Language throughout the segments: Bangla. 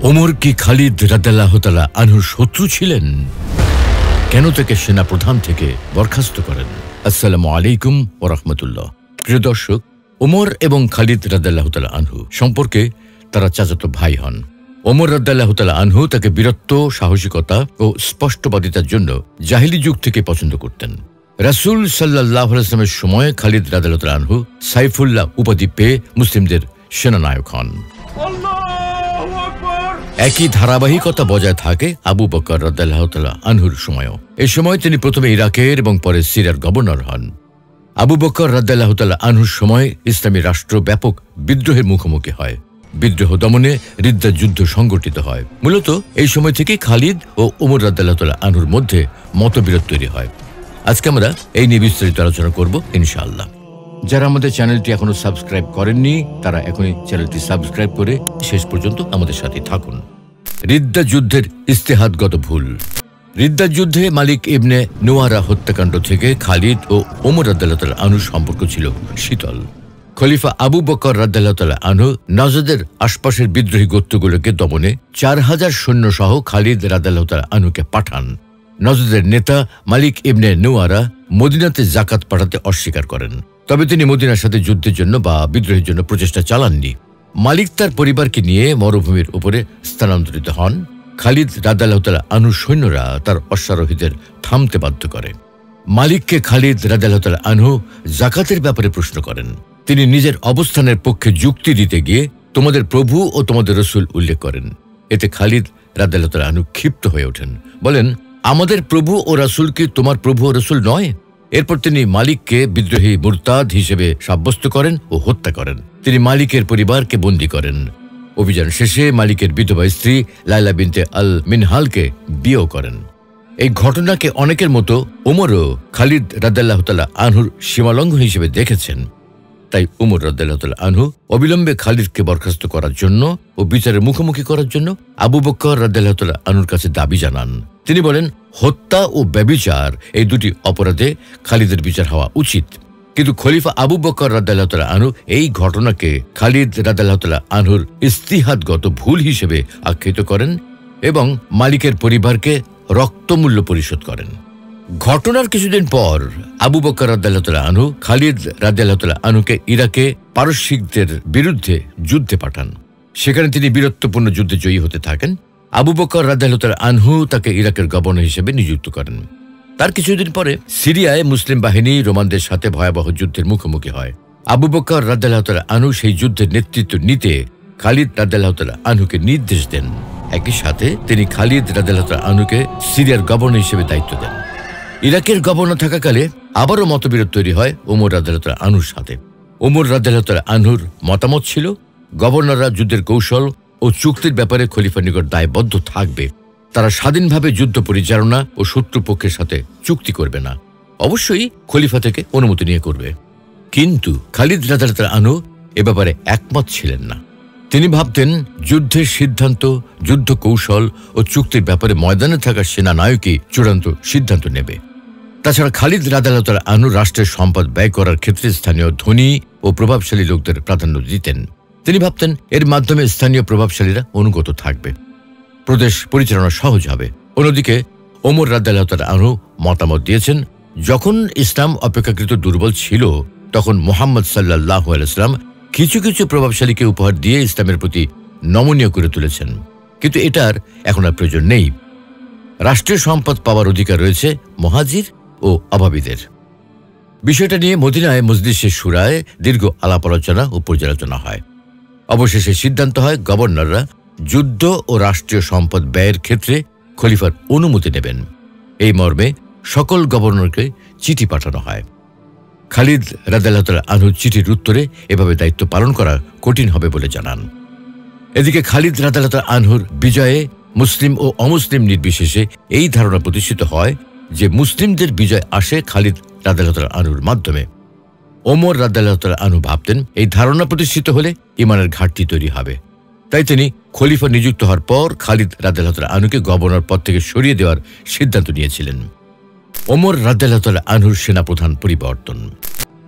ওমর কি খালিদ রাদিয়াল্লাহু তাআলা আনহুর শত্রু ছিলেন? কেন তাকে সেনা প্রধান থেকে বরখাস্ত করেন? আসসালামু আলাইকুম ওয়া রাহমাতুল্লাহ। প্রিয় দর্শক, ওমর এবং খালিদ রাদিয়াল্লাহু তাআলা আনহু সম্পর্কে তারা চাচাতো ভাই হন। ওমর রাদিয়াল্লাহু তাআলা আনহু তাকে বীরত্ব, সাহসিকতা ও স্পষ্টবাদিতার জন্য জাহিলি যুগ থেকে পছন্দ করতেন। রাসূল সাল্লাল্লাহু আলাইহি ওয়াসাল্লামের সময় খালিদ রাদিয়াল্লাহু তাআলা আনহু সাইফুল্লাহ উপাধি পেয়ে মুসলিমদের সেনানায়ক হন। একই ধারাবাহিকতা বজায় থাকে আবু বকর রাদিয়াল্লাহু তাআলা আনহুর সময়ও। এই সময় তিনি প্রথমে ইরাকের এবং পরে সিরিয়ার গভর্নর হন। আবু বকর রাদিয়াল্লাহু তাআলা আনহুর সময় ইসলামী রাষ্ট্র ব্যাপক বিদ্রোহের মুখোমুখি হয়। বিদ্রোহ দমনে রিদ্দা যুদ্ধ সংগঠিত হয়। মূলত এই সময় থেকে খালিদ ও ওমর রাদিয়াল্লাহু তাআলা আনহুর মধ্যে মতবিরোধ তৈরি হয়। আজকে আমরা এই নিয়ে বিস্তারিত আলোচনা করব ইনশাআল্লাহ। যারা আমাদের চ্যানেলটি এখনো সাবস্ক্রাইব করেননি তারা এখনই চ্যানেলটি সাবস্ক্রাইব করে শেষ পর্যন্ত আমাদের সাথে থাকুন। রিদ্দা যুদ্ধের ইস্তেহাদগত ভুল। রিদ্দা যুদ্ধে মালিক ইবনে নুওয়ারা হত্যাকাণ্ড থেকে খালিদ ও ওমর রাদিয়াল্লাহু তাআলা আনহুর সম্পর্ক ছিল শীতল। খলিফা আবু বকর রাদিয়াল্লাহু তাআলা আনহু নজদের আশপাশের বিদ্রোহী গোত্রগুলোকে দমনে 4000 সৈন্য সহ খালিদ রাদিয়াল্লাহু তাআলা আনহুকে পাঠান। নজদের নেতা মালিক ইবনে নুওয়ারা মদিনাতে যাকাত পাঠাতে অস্বীকার করেন। তবে তিনি মদিনার সাথে যুদ্ধের জন্য বা বিদ্রোহের জন্য প্রচেষ্টা চালাননি। মালিক তার পরিবারকে নিয়ে মরুভূমির উপরে স্থানান্তরিত হন। খালিদ রাদিয়াল্লাহু তাআলা আনহুর সৈন্যরা তার অশ্বারোহীদের থামতে বাধ্য করে। মালিককে খালিদ রাদিয়াল্লাহু তাআলা আনহু যাকাতের ব্যাপারে প্রশ্ন করেন। তিনি নিজের অবস্থানের পক্ষে যুক্তি দিতে গিয়ে তোমাদের প্রভু ও তোমাদের রাসূল উল্লেখ করেন। এতে খালিদ রাদিয়াল্লাহু তাআলা আনহু ক্ষিপ্ত হয়ে ওঠেন, বলেন, আমাদের প্রভু ও রাসূল কি তোমার প্রভু ও রাসূল নয়? এরপর তিনি মালিককে বিদ্রোহী মুরতাদ হিসেবে সাব্যস্ত করেন ও হত্যা করেন। তিনি মালিকের পরিবারকে বন্দী করেন। অভিযান শেষে মালিকের বিধবা স্ত্রী লাইলা বিনতে আল মিনহালকে বিয়েও করেন। এই ঘটনাকে অনেকের মতো ওমরও খালিদ রাদিয়াল্লাহু তাআলা আনহুর সীমালঙ্ঘন হিসেবে দেখেছেন। তাই ওমর রাদিয়াল্লাহু তাআলা আনহু অবিলম্বে খালিদকে বরখাস্ত করার জন্য ও বিচারের মুখোমুখি করার জন্য আবু বকর রাদিয়াল্লাহু তাআলা আনহুর কাছে দাবি জানান। তিনি বলেন, হত্যা ও ব্যভিচার এই দুটি অপরাধে খালিদের বিচার হওয়া উচিত। কিন্তু খলিফা আবু বকর রাদিয়াল্লাহু তাআলা আনহু এই ঘটনাকে খালিদ রাদিয়াল্লাহু তাআলা আনহুর ইস্তিহাদগত ভুল হিসেবে আখ্যায়িত করেন এবং মালিকের পরিবারকে রক্তমূল্য পরিশোধ করেন। ঘটনার কিছুদিন পর আবু বকর রাদিয়াল্লাহু তাআলা আনহু খালিদ রাদিয়াল্লাহু তাআলা আনহুকে ইরাকে পারস্যিকদের বিরুদ্ধে যুদ্ধে পাঠান। সেখানে তিনি বীরত্বপূর্ণ যুদ্ধে জয়ী হতে থাকেন। আবু বকর রাদিয়াল্লাহু তাআলা আনহু তাকে ইরাকের গভর্নর হিসেবে নিযুক্ত করেন। তার কিছুদিন পরে সিরিয়ায় মুসলিম বাহিনী রোমানদের সাথে ভয়াবহ যুদ্ধের মুখোমুখি হয়। আবু বকর রাদিয়াল্লাহু তাআলা আনহু সেই যুদ্ধের নেতৃত্ব নিতে খালিদ রাদিয়াল্লাহু তাআলা আনহুকে নির্দেশ দেন। একই সাথে তিনি খালিদ রাদিয়াল্লাহু তাআলা আনহুকে সিরিয়ার গভর্নর হিসেবে দায়িত্ব দেন। ইরাকের গভর্নর থাকাকালে আবারও মতবিরোধ তৈরি হয় ওমর রাদিয়াল্লাহু তাআলা আনহুর সাথে। ওমর রাদিয়াল্লাহু তাআলা আনহুর মতামত ছিল গভর্নররা যুদ্ধের কৌশল ও চুক্তির ব্যাপারে খলিফার নিকট দায়বদ্ধ থাকবে। তারা স্বাধীনভাবে যুদ্ধ পরিচালনা ও শত্রুপক্ষের সাথে চুক্তি করবে না, অবশ্যই খলিফা থেকে অনুমতি নিয়ে করবে। কিন্তু খালিদ রাদিয়াল্লাহু তাআলা আনহু এ ব্যাপারে একমত ছিলেন না। তিনি ভাবতেন যুদ্ধের সিদ্ধান্ত, যুদ্ধ কৌশল ও চুক্তির ব্যাপারে ময়দানে থাকা সেনানায়কই চূড়ান্ত সিদ্ধান্ত নেবে। তাছাড়া খালিদ রাদিয়াল্লাহু তাআলা আনহু রাষ্ট্রের সম্পদ ব্যয় করার ক্ষেত্রে স্থানীয় ধনী ও প্রভাবশালী লোকদের প্রাধান্য দিতেন। তিনি ভাবতেন এর মাধ্যমে স্থানীয় প্রভাবশালীরা অনুগত থাকবে, প্রদেশ পরিচালনা সহজ হবে। অন্যদিকে ওমর রাদিয়াল্লাহু তাআলা আনহু মতামত দিয়েছেন, যখন ইসলাম অপেক্ষাকৃত দুর্বল ছিল তখন মুহাম্মদ সাল্লাল্লাহু আলাইহি ওয়াসাল্লাম কিছু কিছু প্রভাবশালীকে উপহার দিয়ে ইসলামের প্রতি নমনীয় করে তুলেছেন, কিন্তু এটার এখন আর প্রয়োজন নেই। রাষ্ট্রীয় সম্পদ পাওয়ার অধিকার রয়েছে মুহাজির ও অভাবীদের। বিষয়টা নিয়ে মদিনায় মজলিসে শুরায় দীর্ঘ আলাপ আলোচনা ও পর্যালোচনা হয়। অবশেষে সিদ্ধান্ত হয় গভর্নররা যুদ্ধ ও রাষ্ট্রীয় সম্পদ ব্যয়ের ক্ষেত্রে খলিফার অনুমতি নেবেন। এই মর্মে সকল গভর্নরকে চিঠি পাঠানো হয়। খালিদ রাদিয়াল্লাহু তাআলা আনহুর চিঠির উত্তরে এভাবে দায়িত্ব পালন করা কঠিন হবে বলে জানান। এদিকে খালিদ রাদিয়াল্লাহু তাআলা আনহুর বিজয়ে মুসলিম ও অমুসলিম নির্বিশেষে এই ধারণা প্রতিষ্ঠিত হয় যে মুসলিমদের বিজয় আসে খালিদ রাদিয়াল্লাহু তাআলা আনহুর মাধ্যমে। ওমর রাদিয়াল্লাহু তাআলা আনহু ভাবতেন এই ধারণা প্রতিষ্ঠিত হলে ঈমানের ঘাটতি তৈরি হবে। তাই তিনি খলিফা নিযুক্ত হওয়ার পর খালিদ রাদিয়াল্লাহু তাআলা আনহুকে গভর্নর পদ থেকে সরিয়ে দেওয়ার সিদ্ধান্ত নিয়েছিলেন। ওমর রাদিয়াল্লাহু তাআলা আনহুর সেনাপ্রধান পরিবর্তন।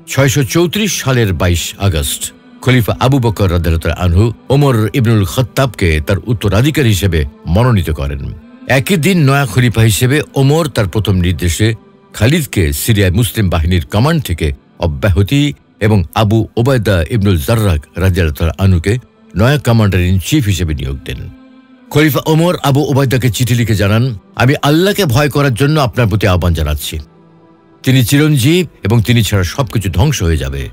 634 সালের 22 আগস্ট খলিফা আবু বকর রাদিয়াল্লাহু আনহু ওমর ইবনুল খাত্তাবকে তার উত্তরাধিকারী হিসেবে মনোনীত করেন। একই দিন নয়া খলিফা হিসেবে ওমর তার প্রথম নির্দেশে খালিদকে সিরিয়ায় মুসলিম বাহিনীর কমান্ড থেকে অব্যাহতি এবং আবু ওবায়দা ইবনুল জাররাহ রাদিয়াল্লাহু আনহুকে নয়া কমান্ডার ইন চিফ হিসেবে নিয়োগ দেন। খলিফা ওমর আবু ওবায়দাকে চিঠি লিখে জানান, আমি আল্লাহকে ভয় করার জন্য আপনার প্রতি আহ্বান জানাচ্ছি। তিনি চিরঞ্জীব এবং তিনি ছাড়া সবকিছু ধ্বংস হয়ে যাবে।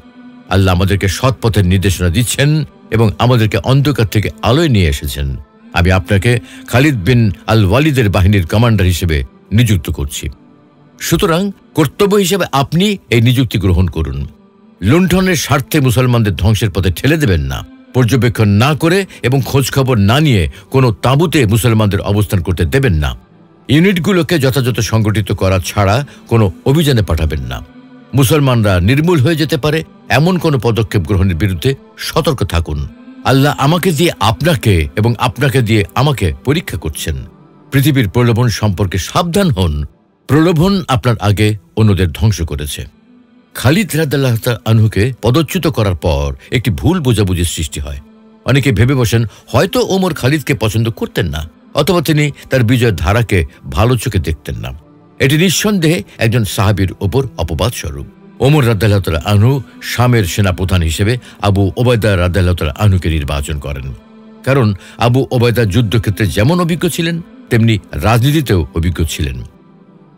আল্লাহ আমাদেরকে সৎ পথের নির্দেশনা দিচ্ছেন এবং আমাদেরকে অন্ধকার থেকে আলোয় নিয়ে এসেছেন। আমি আপনাকে খালিদ বিন আল ওয়ালিদের বাহিনীর কমান্ডার হিসেবে নিযুক্ত করছি। সুতরাং কর্তব্য হিসেবে আপনি এই নিযুক্তি গ্রহণ করুন। লুণ্ঠনের স্বার্থে মুসলমানদের ধ্বংসের পথে ঠেলে দেবেন না। পর্যবেক্ষণ না করে এবং খোঁজখবর না নিয়ে কোনো তাঁবুতে মুসলমানদের অবস্থান করতে দেবেন না। ইউনিটগুলোকে যথাযথ সংগঠিত করা ছাড়া কোনো অভিযানে পাঠাবেন না। মুসলমানরা নির্মূল হয়ে যেতে পারে এমন কোনো পদক্ষেপ গ্রহণের বিরুদ্ধে সতর্ক থাকুন। আল্লাহ আমাকে দিয়ে আপনাকে এবং আপনাকে দিয়ে আমাকে পরীক্ষা করছেন। পৃথিবীর প্রলোভন সম্পর্কে সাবধান হন। প্রলোভন আপনার আগে অন্যদের ধ্বংস করেছে। খালিদ রাদিয়াল্লাহু আনহুকে পদচ্যুত করার পর একটি ভুল বোঝাবুঝির সৃষ্টি হয়। অনেকে ভেবে বসেন হয়তো ওমর খালিদকে পছন্দ করতেন না, অথবা তিনি তার বিজয়ের ধারাকে ভালো চোখে দেখতেন না। এটি নিঃসন্দেহে একজন সাহাবীর ওপর অপবাদ স্বরূপ। ওমর রাদিয়াল্লাহু আনহু শামের সেনাপ্রধান হিসেবে আবু ওবায়দা রাদিয়াল্লাহু আনহুকে নির্বাচন করেন, কারণ আবু ওবায়দা যুদ্ধক্ষেত্রে যেমন অভিজ্ঞ ছিলেন তেমনি রাজনীতিতেও অভিজ্ঞ ছিলেন।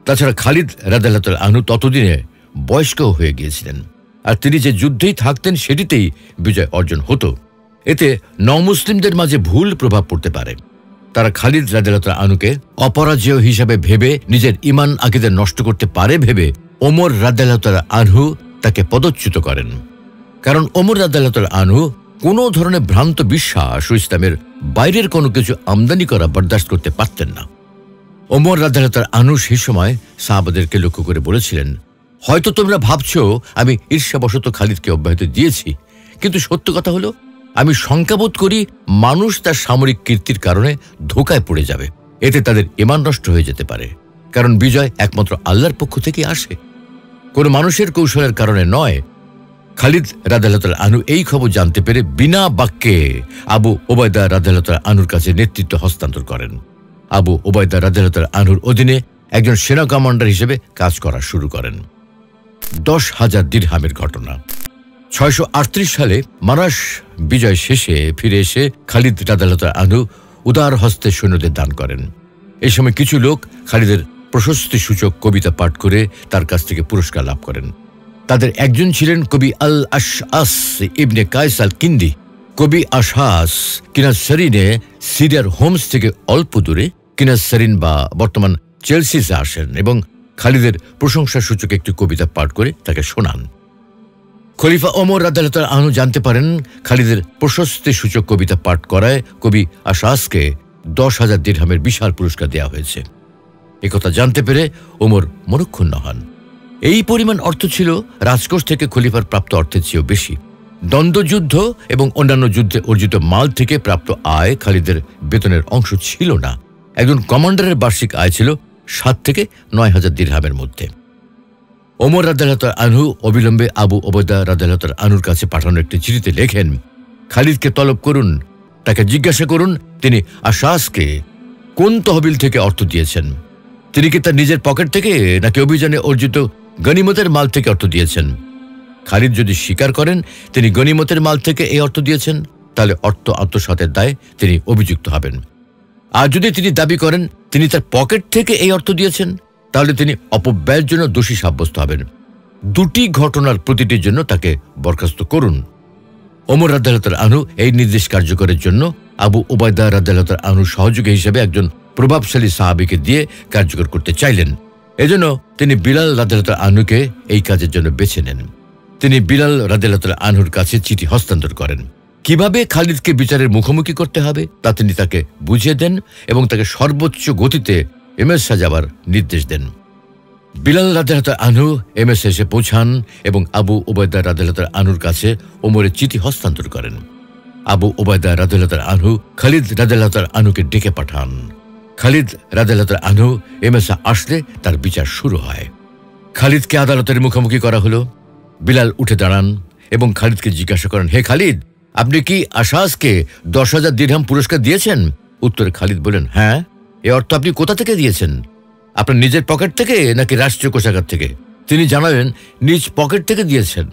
তাছাড়া খালিদ রাদিয়াল্লাহু আনহু ততদিনে বয়স্ক হয়ে গিয়েছিলেন, আর তিনি যে যুদ্ধেই থাকতেন সেটিতেই বিজয় অর্জন হতো। এতে নমুসলিমদের মাঝে ভুল প্রভাব পড়তে পারে। তারা খালিদ রাদিয়াল্লাহু আনহুকে অপরাজেয় হিসাবে ভেবে নিজের ঈমান আকীদা নষ্ট করতে পারে ভেবে ওমর রাদিয়াল্লাহু আনহু তাকে পদচ্যুত করেন। কারণ ওমর রাদিয়াল্লাহু আনহু কোনো ধরনের ভ্রান্ত বিশ্বাস ও ইসলামের বাইরের কোনো কিছু আমদানি করা বরদাস্ত করতে পারতেন না। ওমর রাদিয়াল্লাহু আনহু সেই সময় সাহাবাদেরকে লক্ষ্য করে বলেছিলেন, হয়তো তোমরা ভাবছো আমি ঈর্ষাবশত খালিদকে অব্যাহতি দিয়েছি, কিন্তু সত্য কথা হলো আমি শঙ্কাবোধ করি মানুষ তার সামরিক কীর্তির কারণে ধোঁকায় পড়ে যাবে। এতে তাদের ঈমান নষ্ট হয়ে যেতে পারে, কারণ বিজয় একমাত্র আল্লাহর পক্ষ থেকে আসে, কোনো মানুষের কৌশলের কারণে নয়। খালিদ রাদিয়াল্লাহু আনহু এই খবর জানতে পেরে বিনা বাক্যে আবু ওবায়দা রাদিয়াল্লাহু আনহুর কাছে নেতৃত্ব হস্তান্তর করেন। আবু ওবায়দা রাদিয়াল্লাহু আনহুর অধীনে একজন সেনা কমান্ডার হিসেবে কাজ করা শুরু করেন। 10,000 দিরহামের ঘটনা। 638 সালে মারাশ বিজয় শেষে ফিরে এসে খালিদ রাদিয়াল্লাহু আনহু উদার হস্তে সৈন্যদের দান করেন। এই সময় কিছু লোক খালিদের প্রশস্তি সূচক কবিতা পাঠ করে তার কাছ থেকে পুরস্কার লাভ করেন। তাদের একজন ছিলেন কবি আল আশআস ইবনে কায়স আল কিন্দি। কবি আশআস কিনাসরিনে সিরিয়ার হোমস থেকে অল্প দূরে কিনাসরিন বা বর্তমান চেলসিতে আসেন এবং খালিদের প্রশংসা সূচক একটি কবিতা পাঠ করে তাকে শোনান। খলিফা ওমর রাদিয়াল্লাহু আনহু জানতে পারেন খালিদের প্রশস্তি সূচক কবিতা পাঠ করায় কবি আশআসকে 10,000 দিরহামের বিশাল পুরস্কার দেওয়া হয়েছে। একথা জানতে পেরে ওমর মনক্ষুণ্ণ হন। এই পরিমাণ অর্থ ছিল রাজকোষ থেকে খলিফার প্রাপ্ত অর্থের চেয়েও বেশি। দ্বন্দ্বযুদ্ধ এবং অন্যান্য যুদ্ধে অর্জিত মাল থেকে প্রাপ্ত আয় খালিদের বেতনের অংশ ছিল না। একজন কমান্ডারের বার্ষিক আয় ছিল 7 থেকে 9,000 দিরহামের মধ্যে। ওমর রাদিয়াল্লাহু আনহু অবিলম্বে আবু ওবায়দা রাদিয়াল্লাহু আনহুর কাছে পাঠানো একটি চিঠিতে লেখেন, খালিদকে তলব করুন, তাকে জিজ্ঞাসা করুন তিনি আশআসকে কোন তহবিল থেকে অর্থ দিয়েছেন। তিনি কি তার নিজের পকেট থেকে নাকি অভিযানে অর্জিত গনিমতের মাল থেকে অর্থ দিয়েছেন। খালিদ যদি স্বীকার করেন তিনি গনিমতের মাল থেকে এই অর্থ দিয়েছেন, তাহলে অর্থ আত্মসাতের দায়ে তিনি অভিযুক্ত হবেন। আর যদি তিনি দাবি করেন তিনি তার পকেট থেকে এই অর্থ দিয়েছেন, তাহলে তিনি অপব্যয়ের জন্য দোষী সাব্যস্ত হবেন। দুটি ঘটনার প্রতিটির জন্য তাকে বরখাস্ত করুন। ওমর রাদিয়াল্লাহু আনহু এই নির্দেশ কার্যকরের জন্য আবু ওবায়দা রাদিয়াল্লাহু আনহুর সহযোগী হিসেবে একজন প্রভাবশালী সাহাবীকে দিয়ে কার্যকর করতে চাইলেন। এজন্য তিনি বিলাল রাদিয়াল্লাহু আনহুকে এই কাজের জন্য বেছে নেন। তিনি বিলাল রাদিয়াল্লাহু আনহুর কাছে চিঠি হস্তান্তর করেন। কিভাবে খালিদকে বিচারের মুখোমুখি করতে হবে তা তিনি তাকে বুঝিয়ে দেন এবং তাকে সর্বোচ্চ গতিতে এমএসে যাবার নির্দেশ দেন। বিলাল রাদিয়াল্লাহু আনহু এমএসে এসে পৌঁছান এবং আবু ওবায়দা রাদিয়াল্লাহু আনহুর কাছে ওমরের চিঠি হস্তান্তর করেন। আবু ওবায়দা রাদিয়াল্লাহু আনহু খালিদ রাদিয়াল্লাহু আনহুকে ডেকে পাঠান। খালিদ রাদিয়াল্লাহু আনহু এমএসে আসলে তার বিচার শুরু হয়। খালিদকে আদালতের মুখোমুখি করা হলো। বিলাল উঠে দাঁড়ান এবং খালিদকে জিজ্ঞাসা করেন, হে খালিদ, আপনি কি আশাসকে 10,000 দিরহাম পুরস্কার দিয়েছেন? উত্তরে খালিদ বলেন, হ্যাঁ। এ অর্থ আপনি কোথা থেকে দিয়েছেন? আপনার নিজের পকেট থেকে নাকি রাষ্ট্রীয় কোষাগার থেকে? তিনি জানালেন, নিজ পকেট থেকে দিয়েছেন।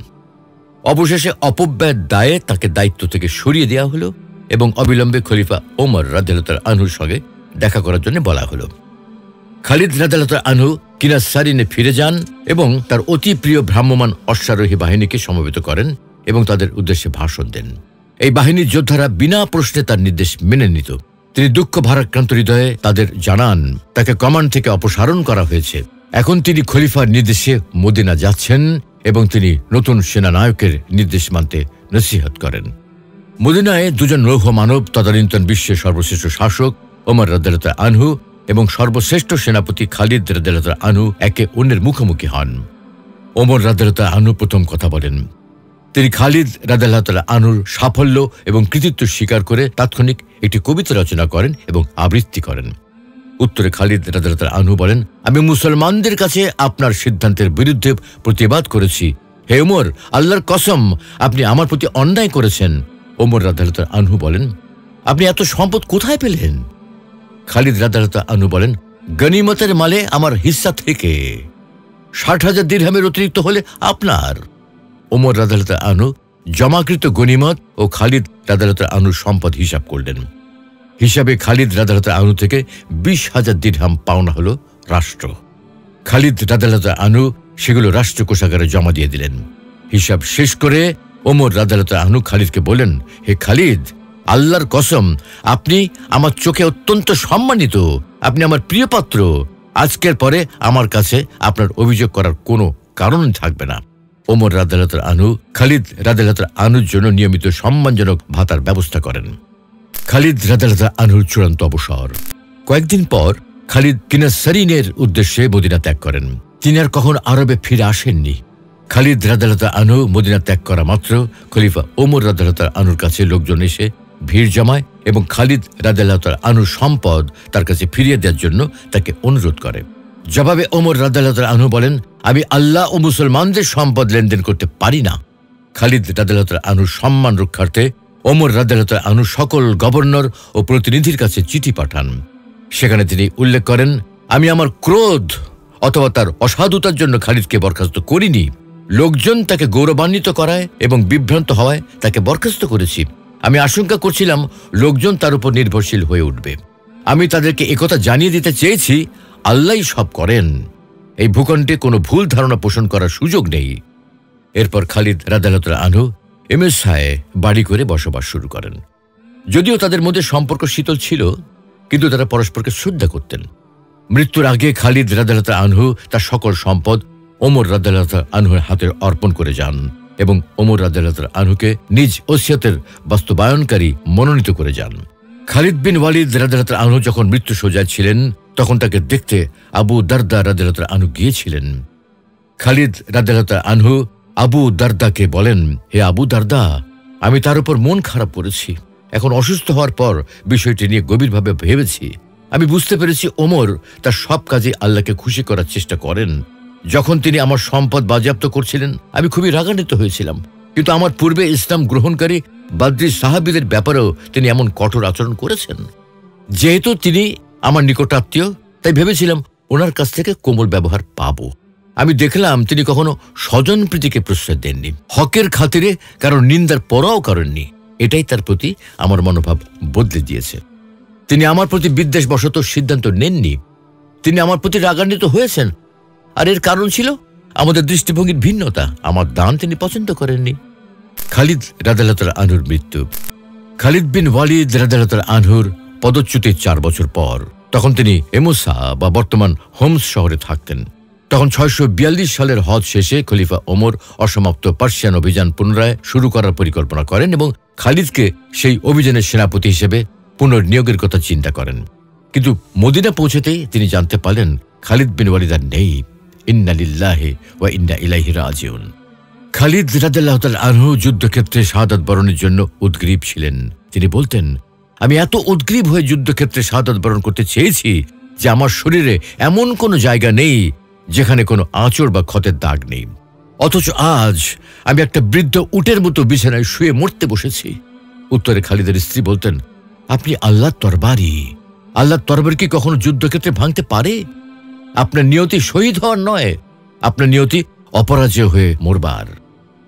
অবশেষে অপব্যয়ের দায়ে তাকে দায়িত্ব থেকে সরিয়ে দেওয়া হলো এবং অবিলম্বে খলিফা ওমর রাদিয়াল্লাহু আনহুর সঙ্গে দেখা করার জন্য বলা হলো। খালিদ রাদিয়াল্লাহু আনহু কিনাসারিনে ফিরে যান এবং তার অতি প্রিয় ভ্রাম্যমান অশ্বারোহী বাহিনীকে সমবেত করেন এবং তাদের উদ্দেশ্যে ভাষণ দেন। এই বাহিনীর যোদ্ধারা বিনা প্রশ্নে তার নির্দেশ মেনে নিত। তিনি দুঃখ ভারাক্রান্ত হৃদয়ে তাদের জানান তাকে কমান্ড থেকে অপসারণ করা হয়েছে। এখন তিনি খলিফার নির্দেশে মদিনা যাচ্ছেন এবং তিনি নতুন সেনানায়কের নির্দেশ মানতে নসিহত করেন। মদিনায় দুজন লৌহ মানব তদানীন্তন বিশ্বের সর্বশ্রেষ্ঠ শাসক ওমর রাদিয়াল্লাহু আনহু এবং সর্বশ্রেষ্ঠ সেনাপতি খালিদ রাদিয়াল্লাহু আনহু একে অন্যের মুখোমুখি হন। ওমর রাদিয়াল্লাহু আনহু প্রথম কথা বলেন। তিনি খালিদ রাদিয়াল্লাহু আনহুর সাফল্য এবং কৃতিত্ব স্বীকার করে তাৎক্ষণিক একটি কবিতা রচনা করেন এবং আবৃত্তি করেন। উত্তরে খালিদ রাদিয়াল্লাহু আনহু বলেন, আমি মুসলমানদের কাছে আপনার সিদ্ধান্তের বিরুদ্ধে প্রতিবাদ করেছি। হে ওমর, আল্লাহর কসম, আপনি আমার প্রতি অন্যায় করেছেন। ওমর রাদিয়াল্লাহু আনহু বলেন, আপনি এত সম্পদ কোথায় পেলেন? খালিদ রাদিয়াল্লাহু আনহু বলেন, গনিমতের মালে আমার হিস্সা থেকে। 60,000 দিরহামের অতিরিক্ত হলে আপনার। ওমর রাদিয়াল্লাহু আনহু জমাকৃত গনিমত ও খালিদ রাদিয়াল্লাহু আনহুর সম্পদ হিসাব করলেন। হিসাবে খালিদ রাদিয়াল্লাহু আনহু থেকে 20,000 দিরহাম পাওনা হলো রাষ্ট্র। খালিদ রাদিয়াল্লাহু আনহু সেগুলো রাষ্ট্র কোষাগারে জমা দিয়ে দিলেন। হিসাব শেষ করে ওমর রাদিয়াল্লাহু আনহু খালিদকে বলেন, হে খালিদ, আল্লাহর কসম, আপনি আমার চোখে অত্যন্ত সম্মানিত। আপনি আমার প্রিয় পাত্র। আজকের পরে আমার কাছে আপনার অভিযোগ করার কোনো কারণ থাকবে না। ওমর রাদিয়াল্লাহু আনহু খালিদ রাদিয়াল্লাহু আনহুর জন্য নিয়মিত সম্মানজনক ভাতার ব্যবস্থা করেন। খালিদ রাদিয়াল্লাহু আনহুর চূড়ান্ত অবসর। কয়েকদিন পর খালিদ কিনাসারিনের উদ্দেশ্যে মদিনা ত্যাগ করেন। তিনি আর কখন আরবে ফিরে আসেননি। খালিদ রাদিয়াল্লাহু আনহু মদিনা ত্যাগ করা মাত্র খলিফা ওমর রাদিয়াল্লাহু আনহুর কাছে লোকজন এসে ভিড় জমায় এবং খালিদ রাদিয়াল্লাহু আনহুর সম্পদ তার কাছে ফিরিয়ে দেওয়ার জন্য তাকে অনুরোধ করে। জবাবে ওমর রাদিয়াল্লাহু আনহু বলেন, আমি আল্লাহ ও মুসলমানদের সম্পদ লেনদেন করতে পারি না। খালিদ রাদিয়াল্লাহু আনহুর সম্মান রক্ষার্থে ওমর রাদিয়াল্লাহু আনহু সকল গভর্নর ও প্রতিনিধির কাছে চিঠি পাঠান। সেখানে তিনি উল্লেখ করেন, আমি আমার ক্রোধ অথবা তার অসাধুতার জন্য খালিদকে বরখাস্ত করিনি। লোকজন তাকে গৌরবান্বিত করায় এবং বিভ্রান্ত হওয়ায় তাকে বরখাস্ত করেছি। আমি আশঙ্কা করছিলাম লোকজন তার উপর নির্ভরশীল হয়ে উঠবে। আমি তাদেরকে একথা জানিয়ে দিতে চেয়েছি, আল্লাহই সব করেন। এই ভূখণ্ডে কোনো ভুল ধারণা পোষণ করার সুযোগ নেই। এরপর খালিদ রাদিয়াল্লাহু আনহু এমেসায় বাড়ি করে বসবাস শুরু করেন। যদিও তাদের মধ্যে সম্পর্ক শীতল ছিল, কিন্তু তারা পরস্পরকে শ্রদ্ধা করতেন। মৃত্যুর আগে খালিদ রাদিয়াল্লাহু আনহু তার সকল সম্পদ ওমর রাদিয়াল্লাহু আনহুর হাতে অর্পণ করে যান এবং ওমর রাদিয়াল্লাহু আনহুকে নিজ ওসিয়তের বাস্তবায়নকারী মনোনীত করে যান। খালিদ বিন ওয়ালিদ রাদিয়াল্লাহু আনহু যখন মৃত্যু শয্যায় ছিলেন, তখন তাকে দেখতে আবু দারদা রাদিয়াল্লাহু আনহু গিয়েছিলেন। খালিদ রাদিয়াল্লাহু আনহু আবু দারদাকে বলেন, হে আবু দারদা, আমি তার উপর মন খারাপ করেছি। এখন অসুস্থ হওয়ার পর বিষয়টি নিয়ে গভীরভাবে ভেবেছি। আমি বুঝতে পেরেছি ওমর তার সব কাজে আল্লাহকে খুশি করার চেষ্টা করেন। যখন তিনি আমার সম্পদ বাজেয়াপ্ত করছিলেন, আমি খুবই রাগান্বিত হয়েছিলাম। কিন্তু আমার পূর্বে ইসলাম গ্রহণকারী বাদরি সাহাবীদের ব্যাপারেও তিনি এমন কঠোর আচরণ করেছেন। যেহেতু তিনি আমার নিকটাত্মীয়, তাই ভেবেছিলাম ওনার কাছ থেকে কোমল ব্যবহার পাব। আমি দেখলাম তিনি কখনো স্বজনপ্রীতিকে প্রশ্রয় দেননি, হকের খাতিরে কারণ নিন্দার পরাও করেননি। এটাই তার প্রতি আমার মনোভাব বদলে দিয়েছে। তিনি আমার প্রতি বিদ্বেষবশত সিদ্ধান্ত নেননি। তিনি আমার প্রতি রাগান্বিত হয়েছেন, আর এর কারণ ছিল আমাদের দৃষ্টিভঙ্গির ভিন্নতা। আমার দান তিনি পছন্দ করেননি। খালিদ রাদিয়াল্লাহু আনহুর মৃত্যু। খালিদ বিন ওয়ালিদ রাদিয়াল্লাহু আনহুর পদচ্যুতির 4 বছর পর, তখন তিনি এমোসা বা বর্তমান হোমস শহরে থাকতেন। তখন 642 সালের হজ শেষে খলিফা ওমর অসমাপ্ত পার্সিয়ান অভিযান পুনরায় শুরু করার পরিকল্পনা করেন এবং খালিদকে সেই অভিযানের সেনাপতি হিসেবে পুনর্নিয়োগের কথা চিন্তা করেন। কিন্তু মদিনা পৌঁছতেই তিনি জানতে পারলেন খালিদ বিন ওয়ালিদ আর নেই। ইন্না লিল্লাহি ওয়া ইন্না ইলাইহি রাজিউন। খালিদ রাদিয়াল্লাহু আনহু যুদ্ধক্ষেত্রে শাহাদাত বরণের জন্য উদগ্রীব ছিলেন। তিনি বলতেন, আমি এত উদগ্রীব হয়ে যুদ্ধক্ষেত্রে শাহাদাত বরণ করতে চেয়েছি যে আমার শরীরে এমন কোনো জায়গা নেই যেখানে কোনো আঁচড় বা ক্ষতের দাগ নেই। অথচ আজ আমি একটা বৃদ্ধ উটের মতো বিছানায় শুয়ে মরতে বসেছি। উত্তরে খালিদের স্ত্রী বলতেন, আপনি আল্লাহর তরবারি, আল্লাহর তরবারি কি কখনো যুদ্ধক্ষেত্রে ভাঙতে পারে? আপনার নিয়তি শহীদ হওয়ার নয়, আপনার নিয়তি অপরাজয় হয়ে মরবার।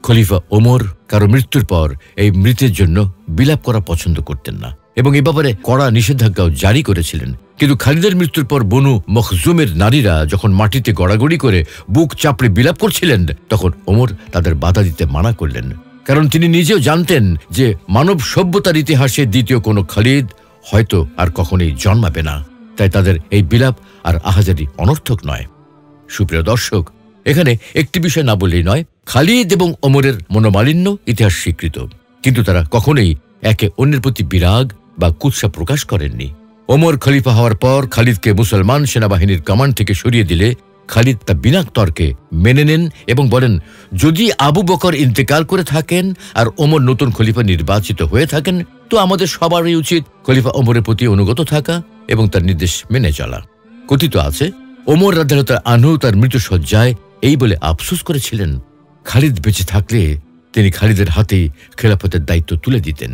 খলিফা ওমর কারো মৃত্যুর পর এই মৃতের জন্য বিলাপ করা পছন্দ করতেন না এবং এ ব্যাপারে কড়া নিষেধাজ্ঞাও জারি করেছিলেন। কিন্তু খালিদের মৃত্যুর পর বনু মখজুমের নারীরা যখন মাটিতে গড়াগড়ি করে বুক চাপড়ে বিলাপ করছিলেন, তখন ওমর তাদের বাধা দিতে মানা করলেন, কারণ তিনি নিজেও জানতেন যে মানব সভ্যতার ইতিহাসে দ্বিতীয় কোনো খালিদ হয়তো আর কখনোই জন্মাবে না। তাই তাদের এই বিলাপ আর আহাজারি অনর্থক নয়। সুপ্রিয় দর্শক, এখানে একটি বিষয় না বললেই নয়, খালিদ এবং ওমরের মনোমালিন্য ইতিহাস স্বীকৃত, কিন্তু তারা কখনোই একে অন্যের প্রতি বিরাগ বা কুৎসা প্রকাশ করেননি। ওমর খলিফা হওয়ার পর খালিদকে মুসলমান সেনাবাহিনীর কমান্ড থেকে সরিয়ে দিলে খালিদ তা বিনা তর্কে মেনে নেন এবং বলেন, যদি আবু বকর ইন্তেকাল করে থাকেন আর ওমর নতুন খলিফা নির্বাচিত হয়ে থাকেন, তো আমাদের সবারই উচিত খলিফা ওমরের প্রতি অনুগত থাকা এবং তার নির্দেশ মেনে চলা। কথিত আছে, ওমর রাদিয়াল্লাহু আনহু তার মৃত্যুশয্যায় এই বলে আফসোস করেছিলেন, খালিদ বেঁচে থাকলে তিনি খালিদের হাতেই খেলাফতের দায়িত্ব তুলে দিতেন।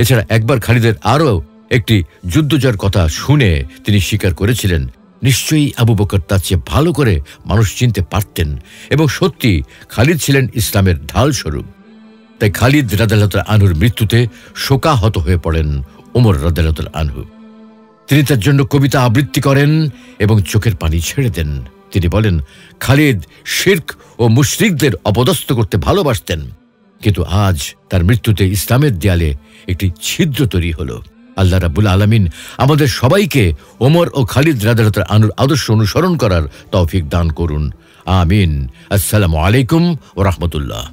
এছাড়া একবার খালিদের আরও একটি যুদ্ধজয়ের কথা শুনে তিনি স্বীকার করেছিলেন, নিশ্চয়ই আবু বকর তার চেয়ে ভালো করে মানুষ চিনতে পারতেন এবং সত্যি খালিদ ছিলেন ইসলামের ঢাল স্বরূপ। তাই খালিদ রাদিয়াল্লাহু আনহুর মৃত্যুতে শোকাহত হয়ে পড়েন ওমর রাদিয়াল্লাহু আনহু। তিনি তার জন্য কবিতা আবৃত্তি করেন এবং চোখের পানি ছেড়ে দেন। তিনি বলেন, খালিদ শিরক ও মুশরিকদের অপদস্থ করতে ভালোবাসতেন, কিন্তু আজ তার মৃত্যুতে ইসলামের দেয়ালে একটি ছিদ্র তৈরি হলো। আল্লাহ রাব্বুল আলামিন আমাদের সবাইকে ওমর ও খালিদ রাদিয়াল্লাহু আনহুর আদর্শ অনুসরণ করার তৌফিক দান করুন। আমিন। আসসালামু আলাইকুম ওয়া রাহমাতুল্লাহ।